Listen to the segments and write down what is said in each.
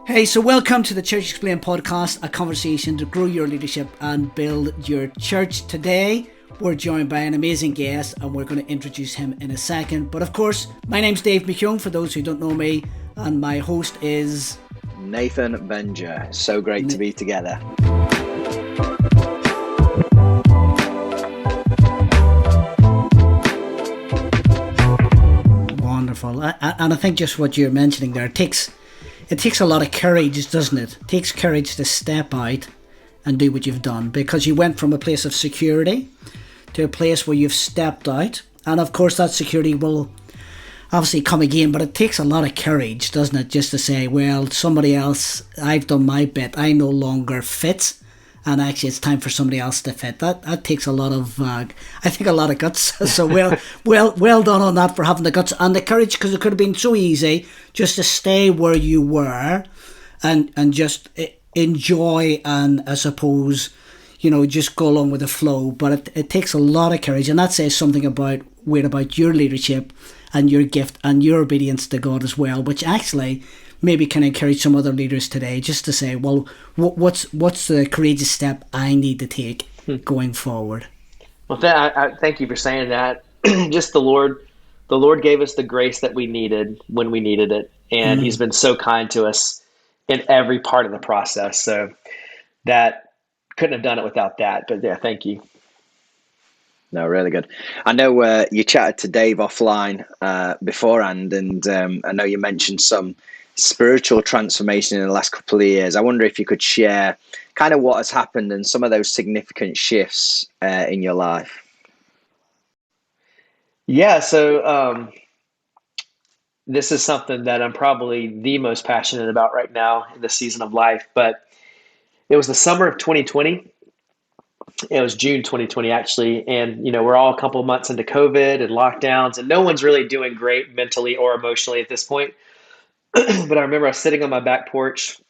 Hey, so welcome to the Church Explained podcast, a conversation to grow your leadership and build your church. Today, we're joined by an amazing guest, and we're going to introduce him in a second. But of course, my name's Dave Mckeown, for those who don't know me, and my host is Nathan Benger. So great to be together. Wonderful. And I think just what you're mentioning there, it takes a lot of courage, doesn't it? It takes courage to step out and do what you've done, because you went from a place of security to a place where you've stepped out. And of course that security will obviously come again, but it takes a lot of courage, doesn't it? Just to say, well, somebody else, I've done my bit, I no longer fit, and actually it's time for somebody else to fit. That takes a lot of, I think, a lot of guts. So well done on that, for having the guts and the courage, because it could have been so easy just to stay where you were and just enjoy and, I suppose, just go along with the flow. But it takes a lot of courage, and that says something about your leadership and your gift and your obedience to God as well, which actually maybe can encourage some other leaders today just to say, well, what's the courageous step I need to take going forward? Well, I thank you for saying that. Just the Lord gave us the grace that we needed when we needed it, and He's been so kind to us in every part of the process. So that couldn't have done it without that. But yeah, thank you. No, really good. I know you chatted to Dave offline beforehand, and I know you mentioned some spiritual transformation in the last couple of years. I wonder if you could share kind of what has happened and some of those significant shifts in your life. Yeah, so this is something that I'm probably the most passionate about right now in this season of life. But it was the summer of 2020. It was June 2020, actually. And, we're all a couple of months into COVID and lockdowns, and no one's really doing great mentally or emotionally at this point. But I remember I was sitting on my back porch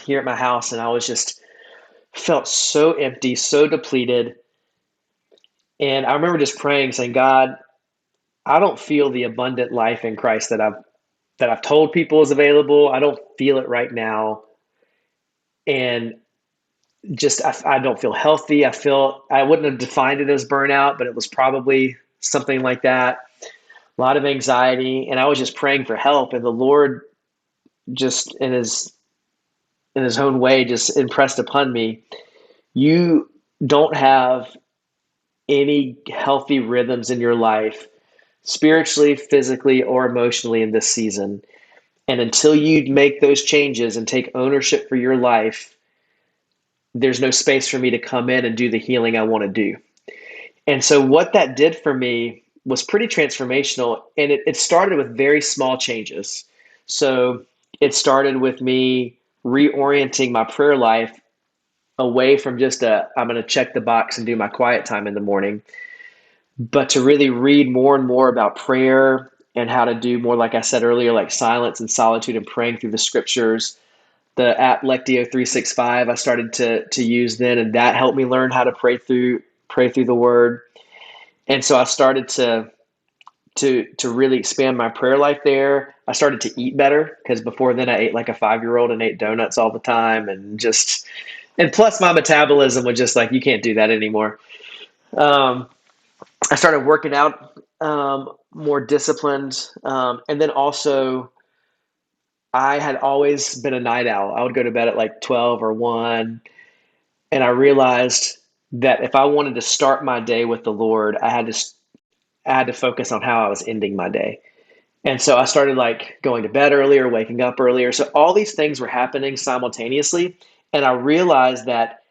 here at my house, and I was just felt so empty, so depleted. And I remember just praying, saying, God, I don't feel the abundant life in Christ that I've told people is available. I don't feel it right now. And just, I don't feel healthy. I wouldn't have defined it as burnout, but it was probably something like that. A lot of anxiety. And I was just praying for help. And the Lord just in his own way just impressed upon me, you don't have any healthy rhythms in your life, spiritually, physically, or emotionally in this season. And until you make those changes and take ownership for your life, there's no space for me to come in and do the healing I want to do. And so what that did for me was pretty transformational. And it started with very small changes. So it started with me reorienting my prayer life away from just I'm going to check the box and do my quiet time in the morning, but to really read more and more about prayer and how to do more, like I said earlier, like silence and solitude and praying through the scriptures. The app Lectio 365 I started to use then, and that helped me learn how to pray through the word. And so I started to really expand my prayer life there. I started to eat better, because before then I ate like a 5-year-old and ate donuts all the time, and plus my metabolism was just like, you can't do that anymore. I started working out more disciplined, and then also I had always been a night owl. I would go to bed at like 12 or 1, and I realized that if I wanted to start my day with the Lord, I had to focus on how I was ending my day. And so I started like going to bed earlier, waking up earlier. So all these things were happening simultaneously, and I realized that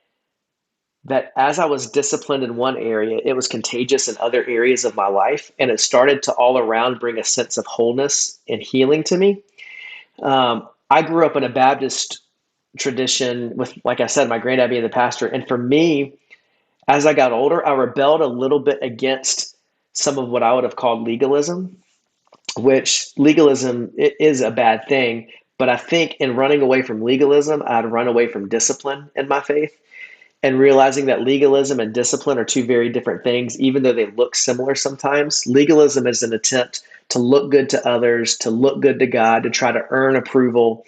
as I was disciplined in one area, it was contagious in other areas of my life, and it started to all around bring a sense of wholeness and healing to me. I grew up in a Baptist tradition with, like I said, my granddad being the pastor. And for me, as I got older, I rebelled a little bit against some of what I would have called legalism, which legalism is a bad thing. But I think in running away from legalism, I'd run away from discipline in my faith, and realizing that legalism and discipline are two very different things, even though they look similar sometimes. Legalism is an attempt to look good to others, to look good to God, to try to earn approval,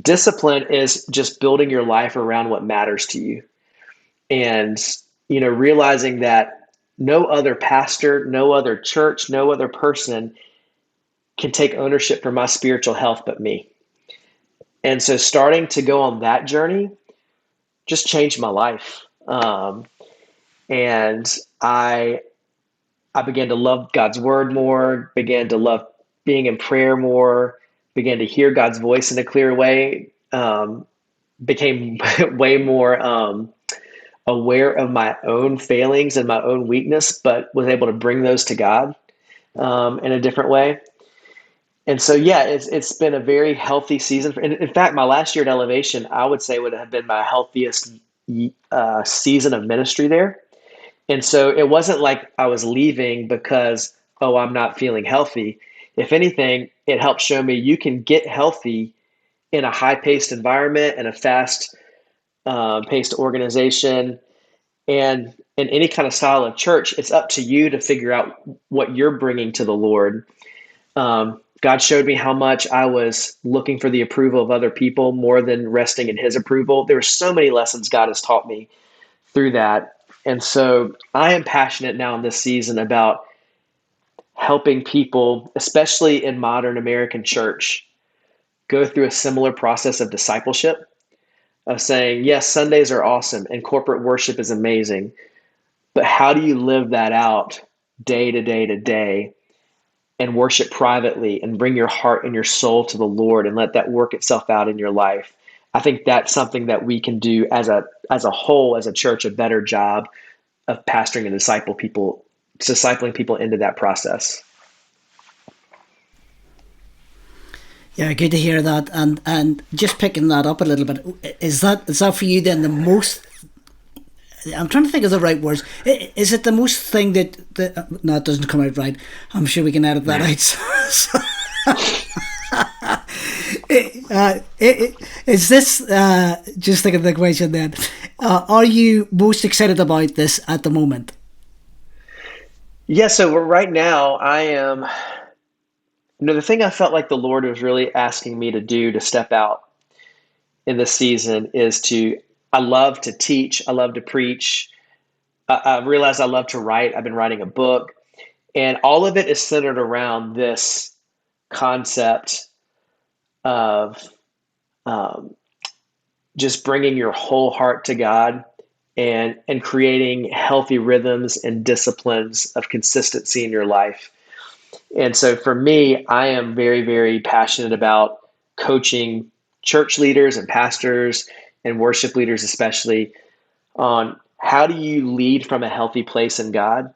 Discipline is just building your life around what matters to you. And, realizing that no other pastor, no other church, no other person can take ownership for my spiritual health but me. And so starting to go on that journey just changed my life. And I began to love God's word more, began to love being in prayer more, began to hear God's voice in a clear way, became way more aware of my own failings and my own weakness, but was able to bring those to God in a different way. And so, yeah, it's been a very healthy season. In fact, my last year at Elevation, I would say would have been my healthiest season of ministry there. And so it wasn't like I was leaving because, oh, I'm not feeling healthy. If anything, it helped show me you can get healthy in a high-paced environment and a fast-paced organization. And in any kind of style of church, it's up to you to figure out what you're bringing to the Lord. God showed me how much I was looking for the approval of other people more than resting in his approval. There were so many lessons God has taught me through that. And so I am passionate now in this season about helping people, especially in modern American church, go through a similar process of discipleship, of saying, yes, Sundays are awesome and corporate worship is amazing, but how do you live that out day to day to day and worship privately and bring your heart and your soul to the Lord and let that work itself out in your life? I think that's something that we can do as a whole, as a church, a better job of pastoring and discipling people into that process. Yeah, good to hear that. And just picking that up a little bit, is that for you then the most, I'm trying to think of the right words. Is it the most thing that no, it doesn't come out right. I'm sure we can edit that out. Is this, just thinking of the question then, are you most excited about this at the moment? Yeah, so right now I am, the thing I felt like the Lord was really asking me to do to step out in this season is I love to teach, I love to preach. I realized I love to write. I've been writing a book, and all of it is centered around this concept of just bringing your whole heart to God and creating healthy rhythms and disciplines of consistency in your life. And so for me, I am very, very passionate about coaching church leaders and pastors and worship leaders especially on how do you lead from a healthy place in God?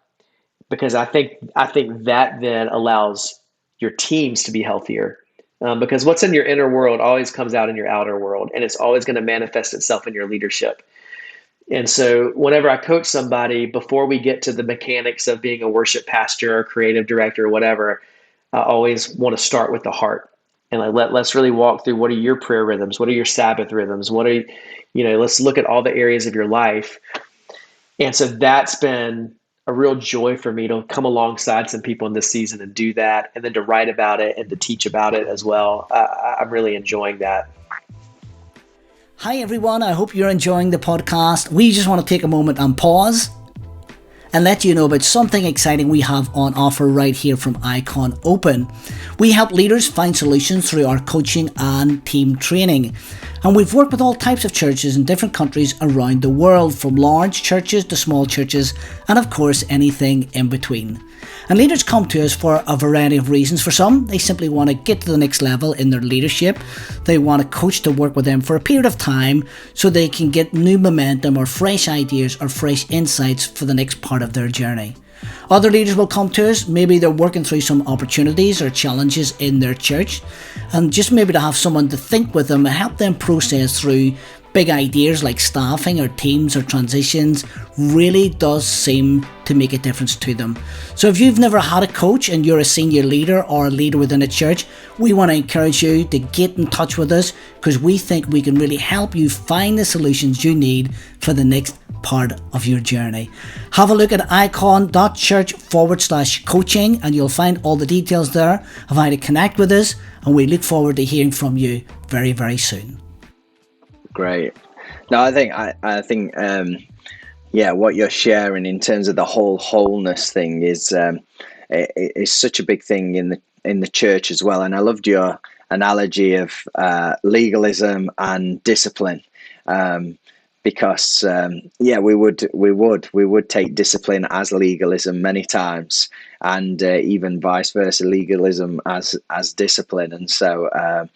Because I think that then allows your teams to be healthier. Because what's in your inner world always comes out in your outer world, and it's always going to manifest itself in your leadership. And so whenever I coach somebody, before we get to the mechanics of being a worship pastor or creative director or whatever, I always want to start with the heart. And let's really walk through, what are your prayer rhythms? What are your Sabbath rhythms? Let's look at all the areas of your life. And so that's been a real joy for me to come alongside some people in this season and do that, and then to write about it and to teach about it as well. I'm really enjoying that. Hi everyone, I hope you're enjoying the podcast. We just want to take a moment and pause and let you know about something exciting we have on offer right here from IKON Open. We help leaders find solutions through our coaching and team training. And we've worked with all types of churches in different countries around the world, from large churches to small churches, and of course anything in between. And leaders come to us for a variety of reasons. For some, they simply want to get to the next level in their leadership. They want a coach to work with them for a period of time so they can get new momentum or fresh ideas or fresh insights for the next part of their journey. Other leaders will come to us, maybe they're working through some opportunities or challenges in their church, and just maybe to have someone to think with them and help them process through big ideas like staffing or teams or transitions really does seem to make a difference to them. So if you've never had a coach and you're a senior leader or a leader within a church, we want to encourage you to get in touch with us, because we think we can really help you find the solutions you need for the next part of your journey. Have a look at ikon.church/coaching and you'll find all the details there of how to connect with us, and we look forward to hearing from you very, very soon. Great. No, I think what you're sharing in terms of the whole wholeness thing is such a big thing in the church as well. And I loved your analogy of legalism and discipline, because we would take discipline as legalism many times, and even vice versa, legalism as discipline. And so I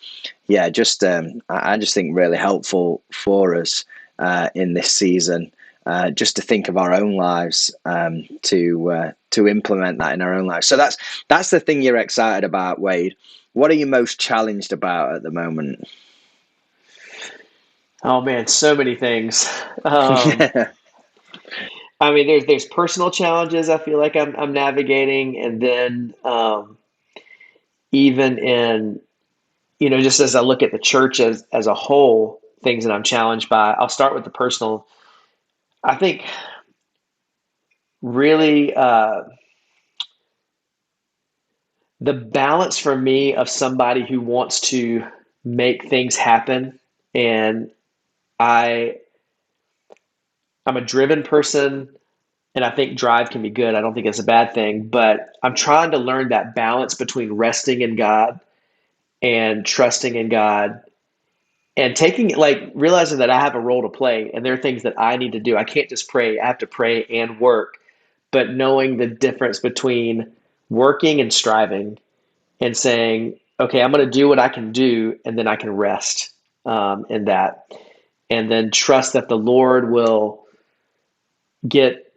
just think really helpful for us in this season, just to think of our own lives, to implement that in our own lives. So that's the thing you're excited about, Wade. What are you most challenged about at the moment? Oh man, so many things. I mean, there's personal challenges I feel like I'm navigating, and then even in, just as I look at the church as a whole, things that I'm challenged by. I'll start with the personal. I think really the balance for me of somebody who wants to make things happen, and I'm a driven person, and I think drive can be good. I don't think it's a bad thing, but I'm trying to learn that balance between resting in God and trusting in God, and realizing that I have a role to play and there are things that I need to do. I can't just pray. I have to pray and work, but knowing the difference between working and striving, and saying, okay, I'm going to do what I can do, and then I can rest in that, and then trust that the Lord will get,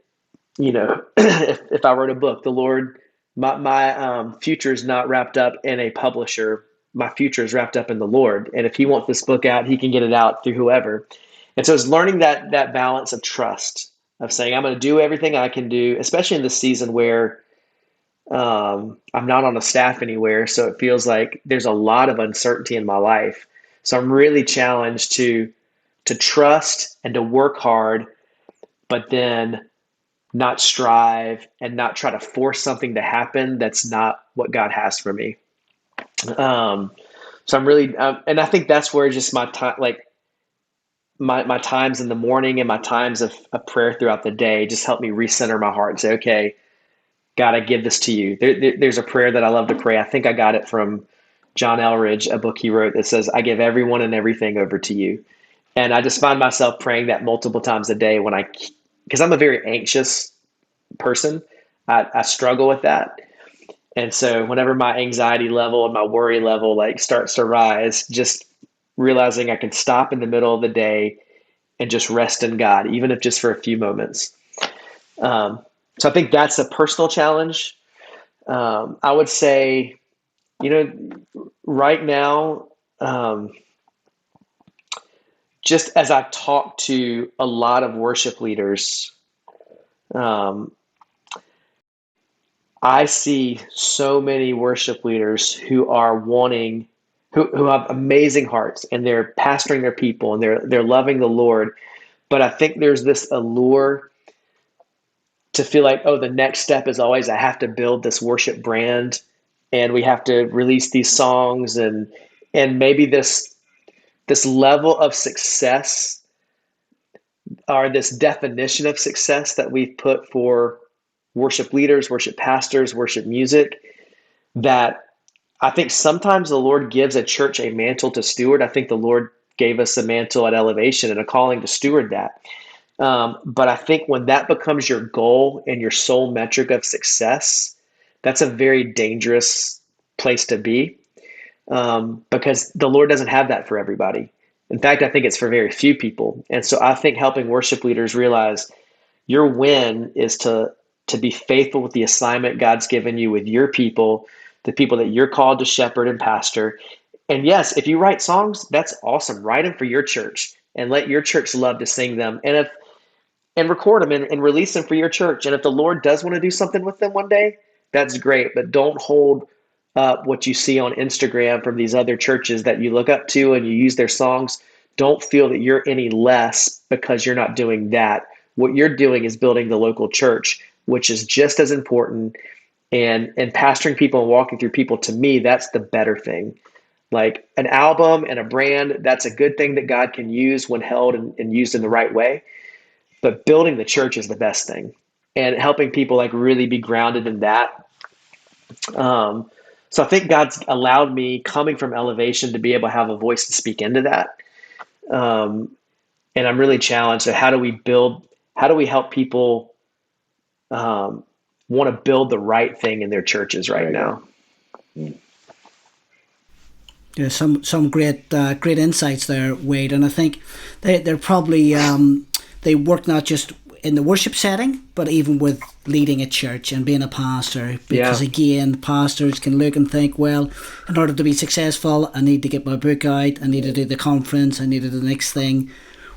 if I wrote a book, the Lord, my future is not wrapped up in a publisher. My future is wrapped up in the Lord. And if he wants this book out, he can get it out through whoever. And so it's learning that balance of trust, of saying, I'm going to do everything I can do, especially in this season where I'm not on a staff anywhere. So it feels like there's a lot of uncertainty in my life. So I'm really challenged to trust and to work hard, but then not strive and not try to force something to happen that's not what God has for me. So I'm really, and I think that's where just my time, like my times in the morning and my times of prayer throughout the day, just help me recenter my heart and say, okay, God, I give this to you. There's a prayer that I love to pray. I think I got it from John Elridge, a book he wrote that says, I give everyone and everything over to you. And I just find myself praying that multiple times a day because I'm a very anxious person. I struggle with that. And so whenever my anxiety level and my worry level starts to rise, just realizing I can stop in the middle of the day and just rest in God, even if just for a few moments. So I think that's a personal challenge. I would say, right now, just as I talk to a lot of worship leaders, I see so many worship leaders who are who have amazing hearts, and they're pastoring their people, and they're loving the Lord. But I think there's this allure to feel like, oh, the next step is always I have to build this worship brand, and we have to release these songs, and maybe this level of success, or this definition of success that we've put for worship leaders, worship pastors, worship music, that I think sometimes the Lord gives a church a mantle to steward. I think the Lord gave us a mantle at Elevation and a calling to steward that. But I think when that becomes your goal and your sole metric of success, that's a very dangerous place to be, because the Lord doesn't have that for everybody. In fact, I think it's for very few people. And so I think helping worship leaders realize your win is to be faithful with the assignment God's given you with your people, the people that you're called to shepherd and pastor. And yes, if you write songs, that's awesome. Write them for your church and let your church love to sing them. And record them and release them for your church. And if the Lord does want to do something with them one day, that's great. But don't hold up what you see on Instagram from these other churches that you look up to and you use their songs. Don't feel that you're any less because you're not doing that. What you're doing is building the local church, which is just as important. And pastoring people and walking through people, to me, that's the better thing. Like an album and a brand, that's a good thing that God can use when held and used in the right way. But building the church is the best thing, and helping people like really be grounded in that. So I think God's allowed me, coming from elevation, to be able to have a voice to speak into that. And I'm really challenged. So how do we help people want to build the right thing in their churches right now? Yeah, some great insights there, Wade, and I think they're probably they work not just in the worship setting, but even with leading a church and being a pastor. Because again, pastors can look and think, well, in order to be successful, I need to get my book out, I need to do the conference, I need to do the next thing.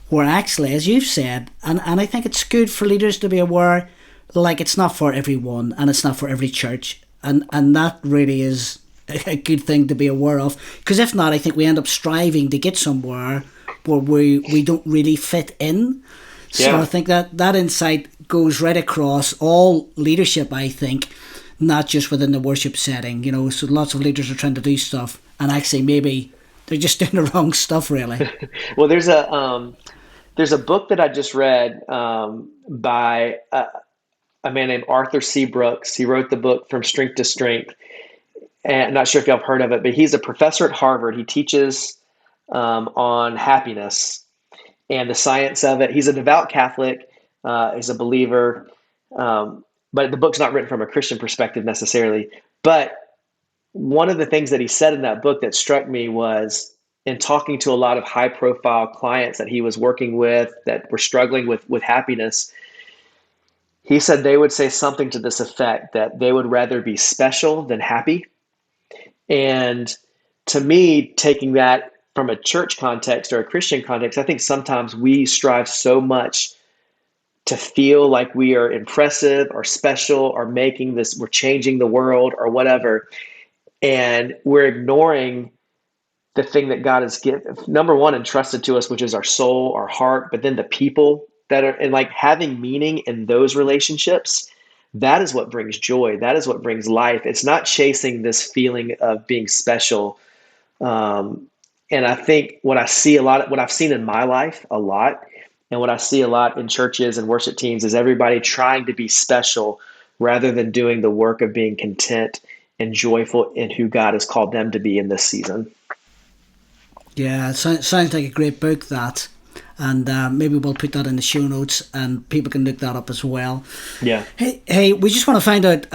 Where actually, as you've said, and I think it's good for leaders to be aware, like it's not for everyone and it's not for every church, and that really is a good thing to be aware of, because if not, I think we end up striving to get somewhere where we don't really fit in. So I think that insight goes right across all leadership, I think, not just within the worship setting. So lots of leaders are trying to do stuff, and actually maybe they're just doing the wrong stuff, really. Well, there's a book that I just read by a man named Arthur C. Brooks. He wrote the book From Strength to Strength. And I'm not sure if y'all have heard of it, but he's a professor at Harvard. He teaches on happiness and the science of it. He's a devout Catholic. He's a believer. But the book's not written from a Christian perspective necessarily. But one of the things that he said in that book that struck me was, in talking to a lot of high-profile clients that he was working with that were struggling with happiness, he said they would say something to this effect, that they would rather be special than happy. And to me, taking that from a church context or a Christian context, I think sometimes we strive so much to feel like we are impressive or special or we're changing the world or whatever. And we're ignoring the thing that God has given, number one, entrusted to us, which is our soul, our heart, but then the people that are, and like having meaning in those relationships. That is what brings joy. That is what brings life. It's not chasing this feeling of being special. And I think what I've seen in my life a lot, and what I see a lot in churches and worship teams, is everybody trying to be special rather than doing the work of being content and joyful in who God has called them to be in this season. Yeah, it sounds like a great book, that. And maybe we'll put that in the show notes and people can look that up as well. Yeah. Hey, we just want to find out,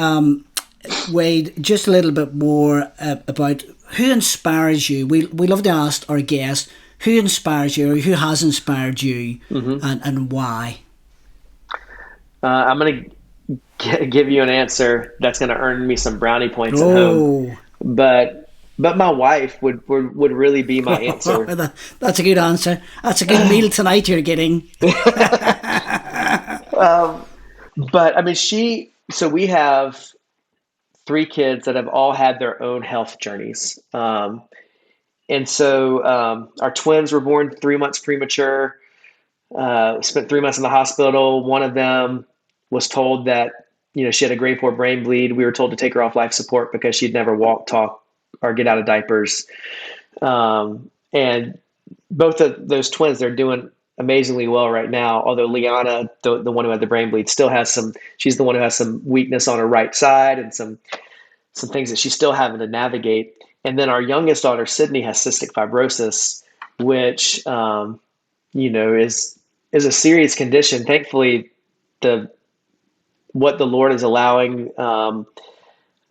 Wade, just a little bit more about who inspires you. We love to ask our guests who inspires you, or who has inspired you, and why. I'm going to give you an answer that's going to earn me some brownie points at home. But my wife would really be my answer. That's a good answer. That's a good meal tonight you're getting. But I mean, so we have 3 kids that have all had their own health journeys. And so our twins were born 3 months premature, spent 3 months in the hospital. One of them was told that, she had a grade 4 brain bleed. We were told to take her off life support because she'd never walk, talk, or get out of diapers. And both of those twins, they're doing amazingly well right now. Although Liana, the one who had the brain bleed, she's the one who has some weakness on her right side and some things that she's still having to navigate. And then our youngest daughter, Sydney, has cystic fibrosis, which, is a serious condition. Thankfully, what the Lord is allowing,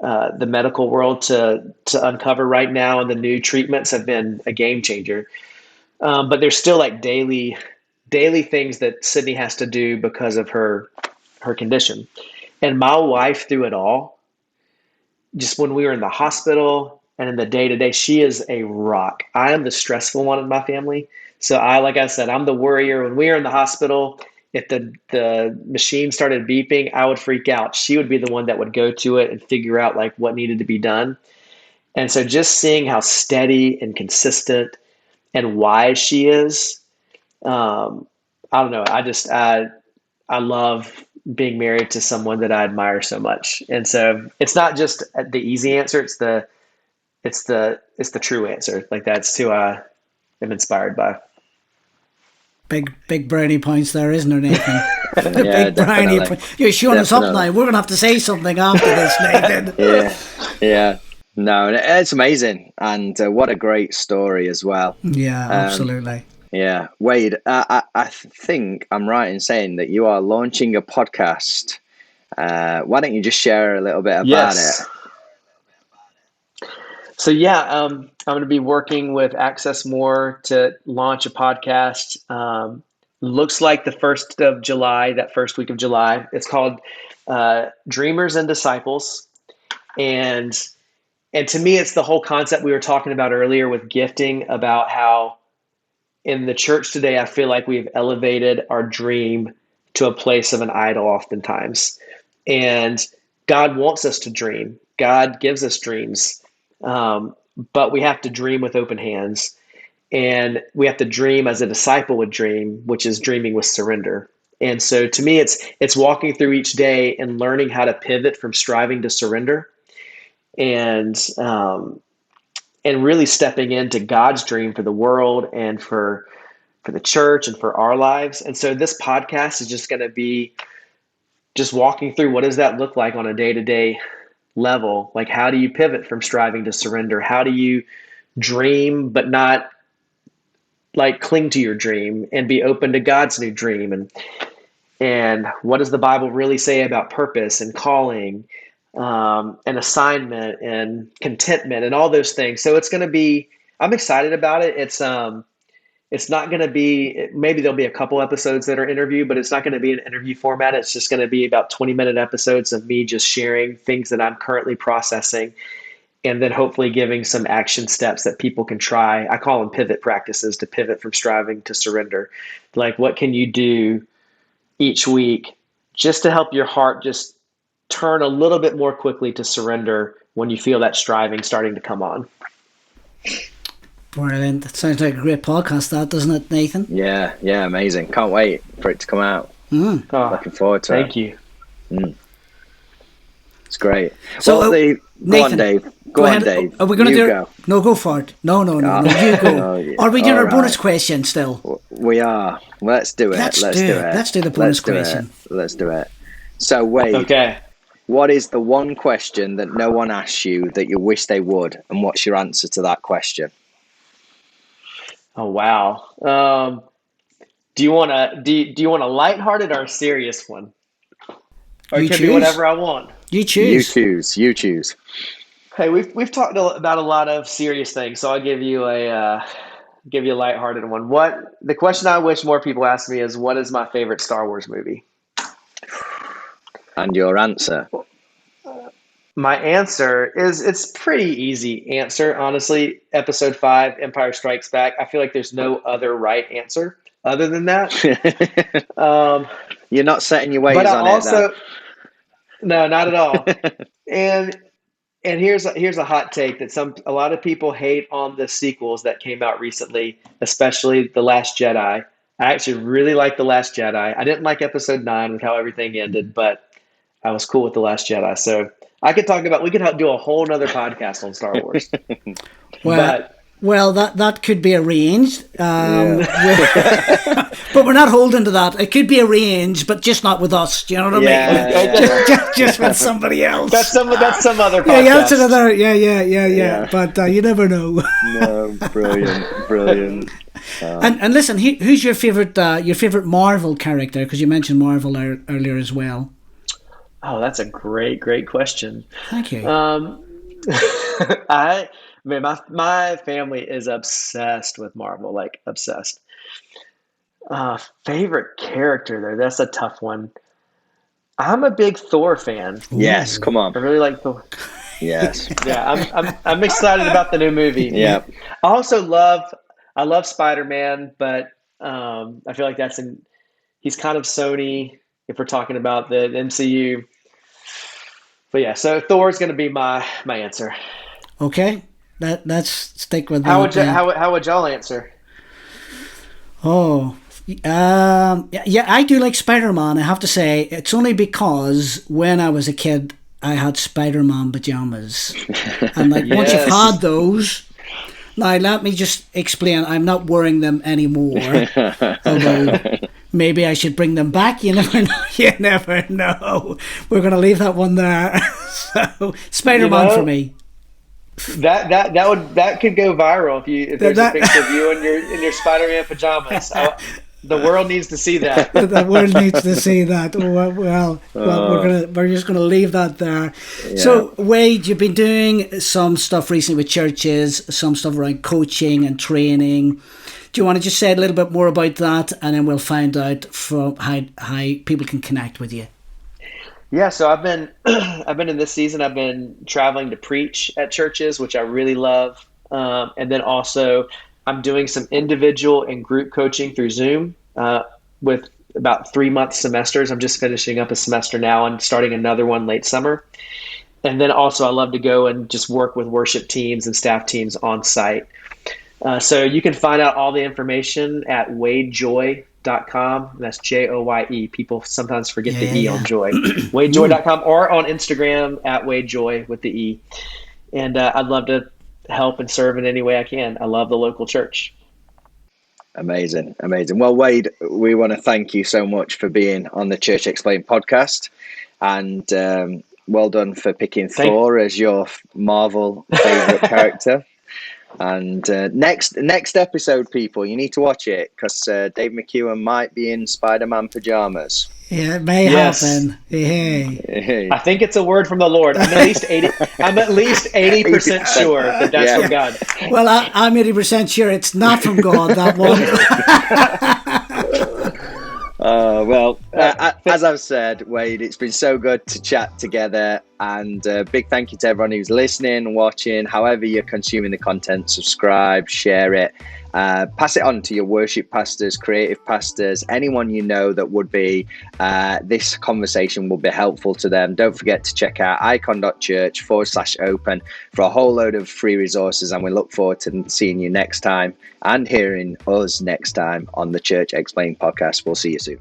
the medical world to uncover right now, and the new treatments have been a game changer. But there's still like daily things that Sydney has to do because of her condition. And my wife, through it all, just when we were in the hospital and in the day-to-day, she is a rock. I am the stressful one in my family. So like I said, I'm the worrier. When we were in the hospital, if the machine started beeping, I would freak out. She would be the one that would go to it and figure out like what needed to be done. And so just seeing how steady and consistent and wise she is, I don't know. I love being married to someone that I admire so much. And so it's not just the easy answer, it's the true answer. Like that's who I am inspired by. Big brownie points there, isn't there, Nathan? Yeah, Big brownie definitely. points. You're showing us up now. We're going to have to say something after this, Nathan. Yeah. No, it's amazing. And what a great story as well. Yeah, absolutely. Yeah. Wade, I think I'm right in saying that you are launching a podcast. Why don't you just share a little bit about it? So yeah, I'm going to be working with Access More to launch a podcast. Looks like the 1st of July, that first week of July. It's called Dreamers and Disciples. And to me, it's the whole concept we were talking about earlier with gifting, about how in the church today, I feel like we've elevated our dream to a place of an idol oftentimes. And God wants us to dream. God gives us dreams. But we have to dream with open hands. And we have to dream as a disciple would dream, which is dreaming with surrender. And so to me, it's walking through each day and learning how to pivot from striving to surrender, and really stepping into God's dream for the world and for the church and for our lives. And so this podcast is just going to be just walking through what does that look like on a day-to-day level? Like, how do you pivot from striving to surrender? How do you dream but not like cling to your dream and be open to God's new dream? And what does the Bible really say about purpose and calling, and assignment and contentment and all those things? So it's going to be, I'm excited about it. It's not going to be, maybe there'll be a couple episodes that are interview, but it's not going to be an interview format. It's just going to be about 20-minute episodes of me just sharing things that I'm currently processing, and then hopefully giving some action steps that people can try. I call them pivot practices, to pivot from striving to surrender. Like, what can you do each week just to help your heart just turn a little bit more quickly to surrender when you feel that striving starting to come on? Brilliant. That sounds like a great podcast, that, doesn't it, Nathan? Yeah, amazing. Can't wait for it to come out. Looking forward to it. Thank you. It's great. So, Nathan, go on, Dave. Go on, Dave. Are we going to do go. No, go for it. No, you go. Are we doing our bonus question still? We are. Let's do it. Let's do it. Let's do the bonus question. Let's do it. So, Wade. Okay. What is the one question that no one asks you that you wish they would, and what's your answer to that question? Oh, wow. Do you want a lighthearted or a serious one? Or it can be whatever I want. You choose. You choose. Hey, we've talked about a lot of serious things, so I'll give you a lighthearted one. The question I wish more people ask me is, what is my favorite Star Wars movie? And your answer? My answer is, it's pretty easy answer, honestly. Episode 5, Empire Strikes Back. I feel like there's no other right answer other than that. You're not setting your ways on it, though. No, not at all. And here's a hot take that a lot of people hate on the sequels that came out recently, especially The Last Jedi. I actually really like The Last Jedi. I didn't like Episode 9 with how everything ended, but I was cool with The Last Jedi. So we could do a whole nother podcast on Star Wars. Well, that could be arranged. But we're not holding to that. It could be arranged, but just not with us. Do you know what I mean? Just with somebody else. That's some other podcast. Yeah, that's another. Yeah. But you never know. No, brilliant. And listen, who's your favorite Marvel character? Because you mentioned Marvel earlier as well. Oh, that's a great question. Thank you. My family is obsessed with Marvel, like obsessed. Favorite character there? That's a tough one. I'm a big Thor fan. Yes, come on. I really like Thor. Yes. Yeah, I'm excited about the new movie. Yeah. I also love Spider-Man, but I feel like he's kind of Sony if we're talking about the MCU. But yeah, so Thor's going to be my answer. Okay, let's stick with that. How would y'all answer? Oh, Yeah, I do like Spider-Man. I have to say, it's only because when I was a kid, I had Spider-Man pajamas, and like once you've Yes. had those, now let me just explain. I'm not wearing them anymore, although maybe I should bring them back. You never know. You never know. We're gonna leave that one there. So Spider-Man for me. That could go viral if there's a picture of you in your Spider-Man pajamas. The world needs to see that. The world needs to see that. Well, we're just gonna leave that there. Yeah. So, Wade, you've been doing some stuff recently with churches, some stuff around coaching and training. Do you want to just say a little bit more about that, and then we'll find out from how people can connect with you? Yeah, so I've been in this season. I've been traveling to preach at churches, which I really love, and then also I'm doing some individual and group coaching through Zoom with about 3-month semesters. I'm just finishing up a semester now and starting another one late summer. And then also I love to go and just work with worship teams and staff teams on site. So you can find out all the information at wadejoye.com. That's Joye. People sometimes forget the E on joy. wadejoye.com or on Instagram at wadejoye with the E. And I'd love to help and serve in any way I can. I love the local church. Amazing. Well, Wade, we want to thank you so much for being on the Church Explained podcast, and well done for picking Thor as your Marvel favorite character. And next episode, people, you need to watch it because Dave McKeown might be in Spider-Man pajamas. Yeah, it may happen. Hey. I think it's a word from the Lord. I'm at least 80% sure that that's from God. Well, I'm 80% sure it's not from God, that one. As I've said, Wade, it's been so good to chat together, and big thank you to everyone who's listening, watching, however you're consuming the content. Subscribe, share it, pass it on to your worship pastors, creative pastors, anyone you know that would be this conversation will be helpful to them. Don't forget to check out IKON.church/open for a whole load of free resources, and we look forward to seeing you next time and hearing us next time on the Church Explained podcast. We'll see you soon.